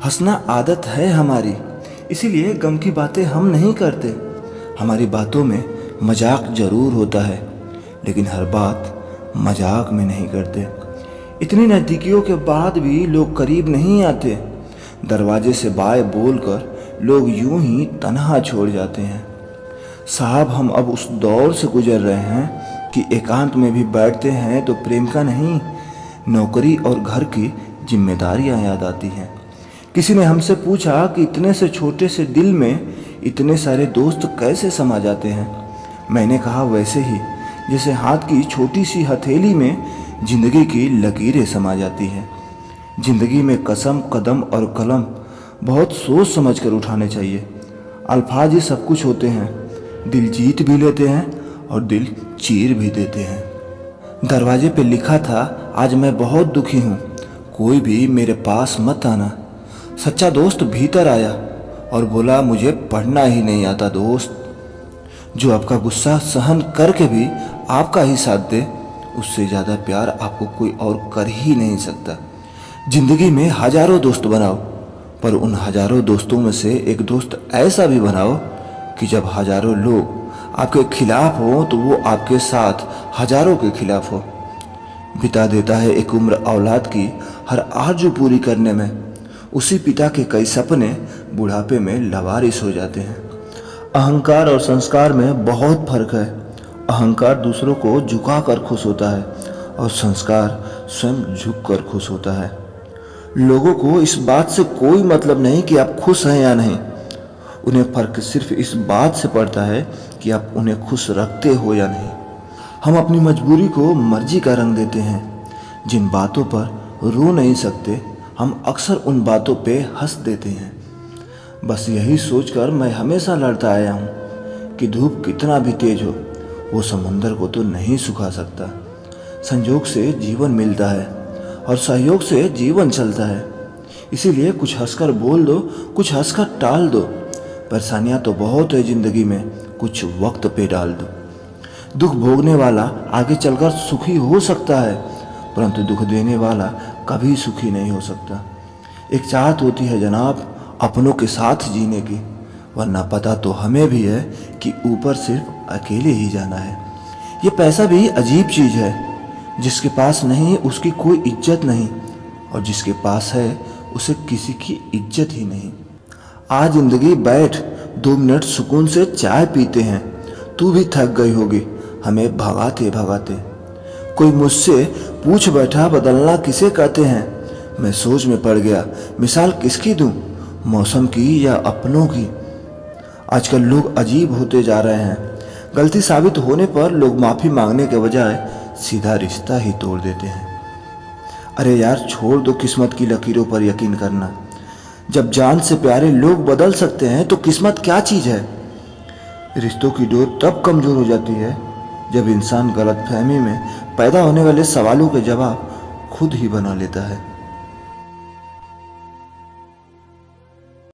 हंसना आदत है हमारी, इसीलिए गम की बातें हम नहीं करते। हमारी बातों में मजाक जरूर होता है, लेकिन हर बात मजाक में नहीं करते। इतनी नज़दीकियों के बाद भी लोग करीब नहीं आते। दरवाजे से बाय बोलकर लोग यूं ही तन्हा छोड़ जाते हैं। साहब, हम अब उस दौर से गुजर रहे हैं कि एकांत में भी बैठते हैं तो प्रेम का नहीं, नौकरी और घर की जिम्मेदारियां याद आती हैं। किसी ने हमसे पूछा कि इतने से छोटे से दिल में इतने सारे दोस्त कैसे समा जाते हैं। मैंने कहा, वैसे ही जैसे हाथ की छोटी सी हथेली में जिंदगी की लकीरें समा जाती हैं। जिंदगी में कसम, कदम और कलम बहुत सोच समझ कर उठाने चाहिए। अल्फाज ही सब कुछ होते हैं। दिल जीत भी लेते हैं और दिल चीर भी देते हैं। दरवाजे पे लिखा था, आज मैं बहुत दुखी हूँ, कोई भी मेरे पास मत आना। सच्चा दोस्त भीतर आया और बोला, मुझे पढ़ना ही नहीं आता दोस्त। जो आपका गुस्सा सहन करके भी आपका ही साथ दे, उससे ज़्यादा प्यार आपको कोई और कर ही नहीं सकता। जिंदगी में हजारों दोस्त बनाओ, पर उन हजारों दोस्तों में से एक दोस्त ऐसा भी बनाओ कि जब हजारों लोग आपके खिलाफ हो तो वो आपके साथ हजारों के खिलाफ हो। बिता देता है एक उम्र औलाद की हर आरज़ू पूरी करने में। उसी पिता के कई सपने बुढ़ापे में लवारिस हो जाते हैं। अहंकार और संस्कार में बहुत फर्क है। अहंकार दूसरों को झुका कर खुश होता है और संस्कार स्वयं झुक कर खुश होता है। लोगों को इस बात से कोई मतलब नहीं कि आप खुश हैं या नहीं। उन्हें फर्क सिर्फ इस बात से पड़ता है कि आप उन्हें खुश रखते हो या नहीं। हम अपनी मजबूरी को मर्जी का रंग देते हैं। जिन बातों पर रो नहीं सकते, हम अक्सर उन बातों पे हंस देते हैं। बस यही सोचकर मैं हमेशा लड़ता आया हूँ कि धूप कितना भी तेज हो, वो समुंदर को तो नहीं सुखा सकता। संयोग से जीवन मिलता है और सहयोग से जीवन चलता है। इसीलिए कुछ हंसकर बोल दो, कुछ हंसकर टाल दो। परेशानियाँ तो बहुत है जिंदगी में, कुछ वक्त पे डाल दो। दुख भोगने वाला आगे चलकर सुखी हो सकता है, परंतु दुख देने वाला कभी सुखी नहीं हो सकता। एक चाहत होती है जनाब अपनों के साथ जीने की, वरना पता तो हमें भी है कि ऊपर सिर्फ अकेले ही जाना है। ये पैसा भी अजीब चीज़ है, जिसके पास नहीं उसकी कोई इज्जत नहीं, और जिसके पास है उसे किसी की इज्जत ही नहीं। आज जिंदगी बैठ 2 मिनट सुकून से चाय पीते हैं। तू भी थक गई होगी हमें भगाते भगाते। कोई मुझसे पूछ बैठा, बदलना किसे कहते हैं। मैं सोच में पड़ गया, मिसाल किसकी दूं, मौसम की या अपनों की। आजकल लोग अजीब होते जा रहे हैं। गलती साबित होने पर लोग माफ़ी मांगने के बजाय सीधा रिश्ता ही तोड़ देते हैं। अरे यार, छोड़ दो किस्मत की लकीरों पर यकीन करना। जब जान से प्यारे लोग बदल सकते हैं तो किस्मत क्या चीज़ है। रिश्तों की डोर तब कमज़ोर हो जाती है जब इंसान गलतफहमी में पैदा होने वाले सवालों के जवाब खुद ही बना लेता है।